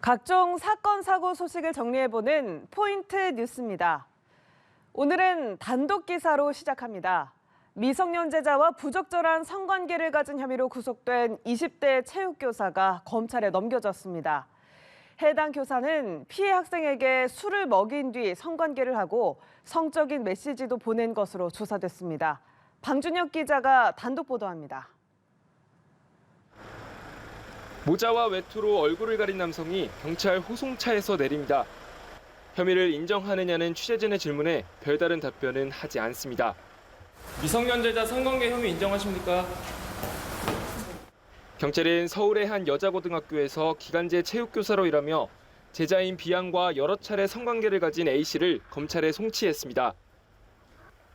각종 사건, 사고 소식을 정리해보는 포인트 뉴스입니다. 오늘은 단독 기사로 시작합니다. 미성년자와 부적절한 성관계를 가진 혐의로 구속된 20대 체육교사가 검찰에 넘겨졌습니다. 해당 교사는 피해 학생에게 술을 먹인 뒤 성관계를 하고 성적인 메시지도 보낸 것으로 조사됐습니다. 방준혁 기자가 단독 보도합니다. 모자와 외투로 얼굴을 가린 남성이 경찰 호송차에서 내립니다. 혐의를 인정하느냐는 취재진의 질문에 별다른 답변은 하지 않습니다. 미성년자자 성관계 혐의 인정하십니까? 경찰은 서울의 한 여자고등학교에서 기간제 체육교사로 일하며 제자인 B양과 여러 차례 성관계를 가진 A씨를 검찰에 송치했습니다.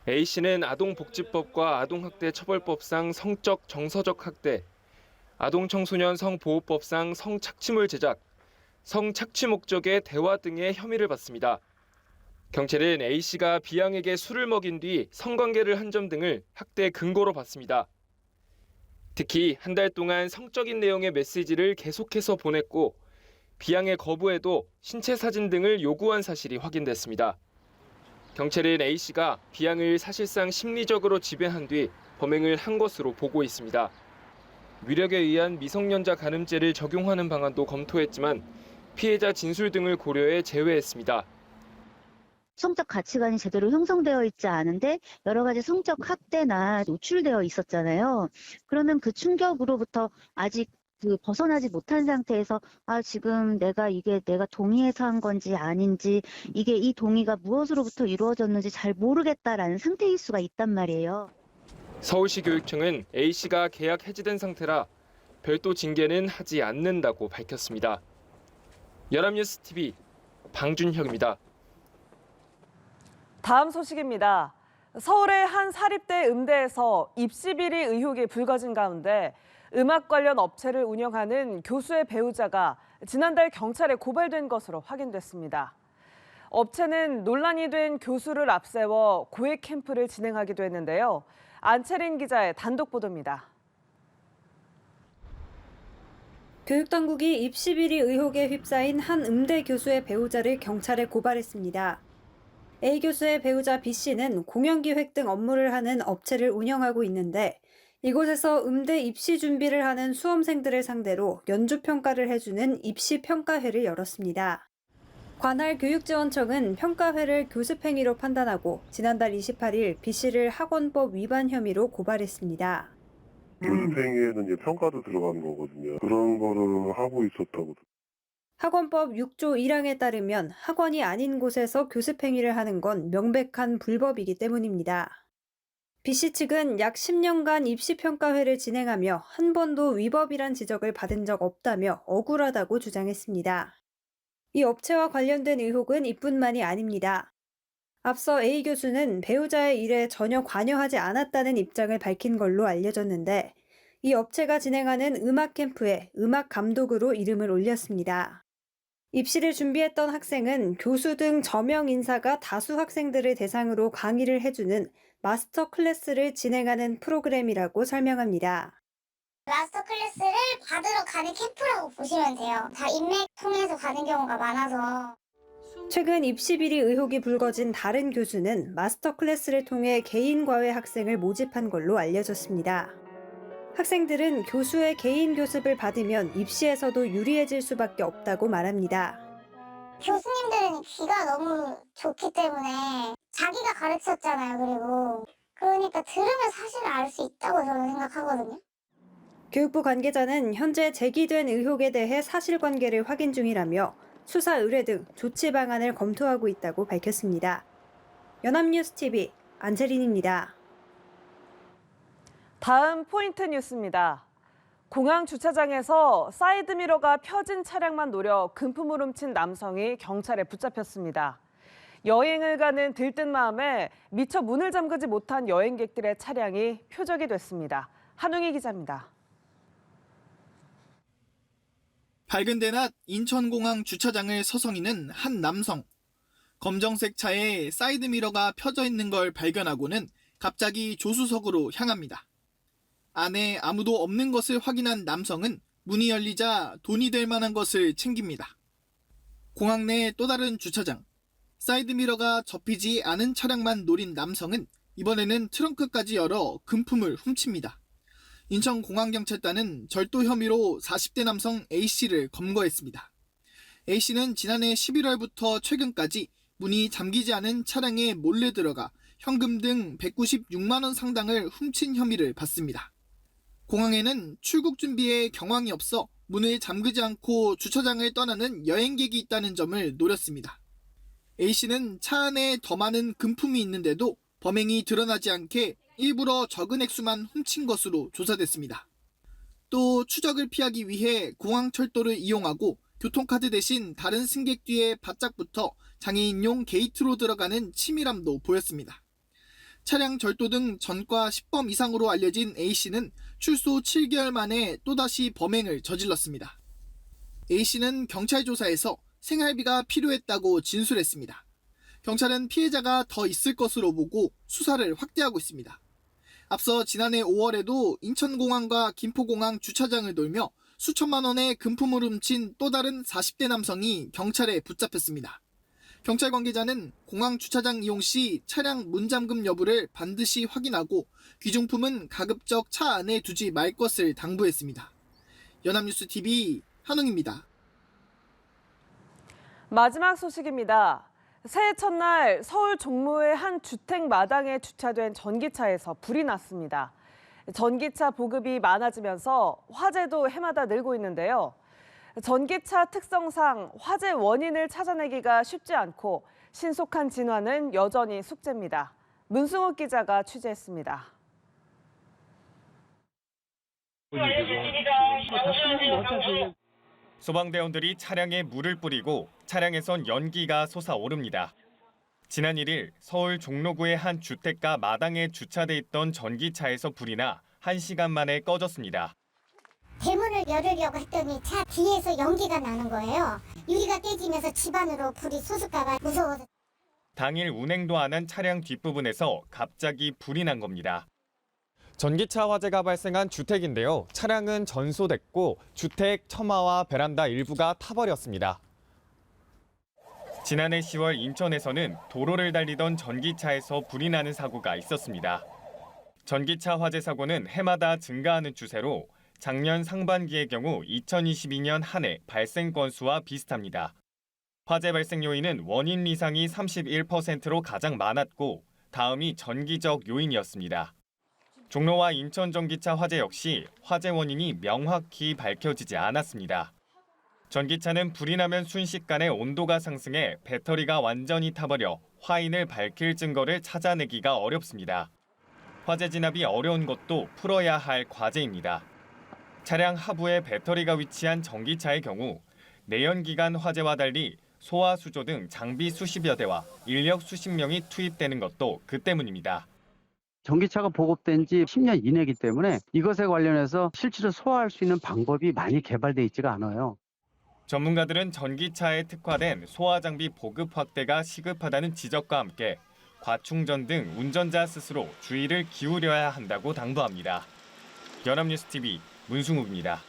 A씨는 아동복지법과 아동학대처벌법상 성적 정서적 학대, 아동청소년 성보호법상 성착취물 제작, 성착취 목적의 대화 등의 혐의를 받습니다. 경찰은 A씨가 B양에게 술을 먹인 뒤 성관계를 한 점 등을 학대 근거로 봤습니다. 특히 한 달 동안 성적인 내용의 메시지를 계속해서 보냈고 B양의 거부에도 신체 사진 등을 요구한 사실이 확인됐습니다. 경찰은 A씨가 B양을 사실상 심리적으로 지배한 뒤 범행을 한 것으로 보고 있습니다. 위력에 의한 미성년자 간음죄를 적용하는 방안도 검토했지만 피해자 진술 등을 고려해 제외했습니다. 성적 가치관이 제대로 형성되어 있지 않은데 여러 가지 성적 학대나 노출되어 있었잖아요. 그러면 그 충격으로부터 아직 벗어나지 못한 상태에서 지금 내가 동의해서 한 건지 아닌지 이게 이 동의가 무엇으로부터 이루어졌는지 잘 모르겠다라는 상태일 수가 있단 말이에요. 서울시 교육청은 A씨가 계약 해지된 상태라 별도 징계는 하지 않는다고 밝혔습니다. 연합뉴스TV 방준혁입니다. 다음 소식입니다. 서울의 한 사립대 음대에서 입시 비리 의혹이 불거진 가운데 음악 관련 업체를 운영하는 교수의 배우자가 지난달 경찰에 고발된 것으로 확인됐습니다. 업체는 논란이 된 교수를 앞세워 고액 캠프를 진행하기도 했는데요. 안채린 기자의 단독 보도입니다. 교육당국이 입시 비리 의혹에 휩싸인 한 음대 교수의 배우자를 경찰에 고발했습니다. A 교수의 배우자 B 씨는 공연기획 등 업무를 하는 업체를 운영하고 있는데 이곳에서 음대 입시 준비를 하는 수험생들을 상대로 연주평가를 해주는 입시평가회를 열었습니다. 관할 교육지원청은 평가회를 교습행위로 판단하고 지난달 28일 B 씨를 학원법 위반 혐의로 고발했습니다. 교습행위에는 이제 평가도 들어가는 거거든요. 그런 거를 하고 있었다고. 학원법 6조 1항에 따르면 학원이 아닌 곳에서 교습행위를 하는 건 명백한 불법이기 때문입니다. B씨 측은 약 10년간 입시평가회를 진행하며 한 번도 위법이란 지적을 받은 적 없다며 억울하다고 주장했습니다. 이 업체와 관련된 의혹은 이뿐만이 아닙니다. 앞서 A 교수는 배우자의 일에 전혀 관여하지 않았다는 입장을 밝힌 걸로 알려졌는데 이 업체가 진행하는 음악 캠프에 음악 감독으로 이름을 올렸습니다. 입시를 준비했던 학생은 교수 등 저명 인사가 다수 학생들을 대상으로 강의를 해주는 마스터 클래스를 진행하는 프로그램이라고 설명합니다. 마스터 클래스를 받으러 가는 캠프라고 보시면 돼요. 다 인맥 통해서 가는 경우가 많아서. 최근 입시 비리 의혹이 불거진 다른 교수는 마스터 클래스를 통해 개인 과외 학생을 모집한 걸로 알려졌습니다. 학생들은 교수의 개인 교습을 받으면 입시에서도 유리해질 수밖에 없다고 말합니다. 교수님들은 귀가 너무 좋기 때문에 자기가 가르쳤잖아요. 그러니까 들으면 사실을 알 수 있다고 저는 생각하거든요. 교육부 관계자는 현재 제기된 의혹에 대해 사실관계를 확인 중이라며 수사 의뢰 등 조치 방안을 검토하고 있다고 밝혔습니다. 연합뉴스TV 안채린입니다. 다음 포인트 뉴스입니다. 공항 주차장에서 사이드미러가 펴진 차량만 노려 금품을 훔친 남성이 경찰에 붙잡혔습니다. 여행을 가는 들뜬 마음에 미처 문을 잠그지 못한 여행객들의 차량이 표적이 됐습니다. 한웅희 기자입니다. 밝은 대낮 인천공항 주차장을 서성이는 한 남성. 검정색 차에 사이드미러가 펴져 있는 걸 발견하고는 갑자기 조수석으로 향합니다. 안에 아무도 없는 것을 확인한 남성은 문이 열리자 돈이 될 만한 것을 챙깁니다. 공항 내 또 다른 주차장. 사이드미러가 접히지 않은 차량만 노린 남성은 이번에는 트렁크까지 열어 금품을 훔칩니다. 인천공항경찰단은 절도 혐의로 40대 남성 A씨를 검거했습니다. A씨는 지난해 11월부터 최근까지 문이 잠기지 않은 차량에 몰래 들어가 현금 등 196만 원 상당을 훔친 혐의를 받습니다. 공항에는 출국 준비에 경황이 없어 문을 잠그지 않고 주차장을 떠나는 여행객이 있다는 점을 노렸습니다. A씨는 차 안에 더 많은 금품이 있는데도 범행이 드러나지 않게 일부러 적은 액수만 훔친 것으로 조사됐습니다. 또 추적을 피하기 위해 공항철도를 이용하고 교통카드 대신 다른 승객 뒤에 바짝 붙어 장애인용 게이트로 들어가는 치밀함도 보였습니다. 차량 절도 등 전과 10범 이상으로 알려진 A씨는 출소 7개월 만에 또다시 범행을 저질렀습니다. A씨는 경찰 조사에서 생활비가 필요했다고 진술했습니다. 경찰은 피해자가 더 있을 것으로 보고 수사를 확대하고 있습니다. 앞서 지난해 5월에도 인천공항과 김포공항 주차장을 돌며 수천만 원의 금품을 훔친 또 다른 40대 남성이 경찰에 붙잡혔습니다. 경찰 관계자는 공항 주차장 이용 시 차량 문잠금 여부를 반드시 확인하고 귀중품은 가급적 차 안에 두지 말 것을 당부했습니다. 연합뉴스TV 한웅입니다. 마지막 소식입니다. 새해 첫날 서울 종로의 한 주택 마당에 주차된 전기차에서 불이 났습니다. 전기차 보급이 많아지면서 화재도 해마다 늘고 있는데요. 전기차 특성상 화재 원인을 찾아내기가 쉽지 않고 신속한 진화는 여전히 숙제입니다. 문승욱 기자가 취재했습니다. 소방대원들이 차량에 물을 뿌리고 차량에선 연기가 솟아오릅니다. 지난 1일 서울 종로구의 한 주택가 마당에 주차돼 있던 전기차에서 불이 나 1시간 만에 꺼졌습니다. 대문을 열으려고 했더니 차 뒤에서 연기가 나는 거예요. 유리가 깨지면서 집안으로 불이 솟을까 봐 무서워서. 당일 운행도 안 한 차량 뒷부분에서 갑자기 불이 난 겁니다. 전기차 화재가 발생한 주택인데요. 차량은 전소됐고 주택 처마와 베란다 일부가 타버렸습니다. 지난해 10월 인천에서는 도로를 달리던 전기차에서 불이 나는 사고가 있었습니다. 전기차 화재 사고는 해마다 증가하는 추세로 작년 상반기의 경우 2022년 한 해 발생 건수와 비슷합니다. 화재 발생 요인은 원인 미상이 31%로 가장 많았고 다음이 전기적 요인이었습니다. 종로와 인천 전기차 화재 역시 화재 원인이 명확히 밝혀지지 않았습니다. 전기차는 불이 나면 순식간에 온도가 상승해 배터리가 완전히 타버려 화인을 밝힐 증거를 찾아내기가 어렵습니다. 화재 진압이 어려운 것도 풀어야 할 과제입니다. 차량 하부에 배터리가 위치한 전기차의 경우 내연기관 화재와 달리 소화 수조 등 장비 수십여 대와 인력 수십 명이 투입되는 것도 그 때문입니다. 전기차가 보급된 지 10년 이내이기 때문에 이것에 관련해서 실제로 소화할 수 있는 방법이 많이 개발돼 있지가 않아요. 전문가들은 전기차에 특화된 소화 장비 보급 확대가 시급하다는 지적과 함께 과충전 등 운전자 스스로 주의를 기울여야 한다고 당부합니다. 연합뉴스TV 문승욱입니다.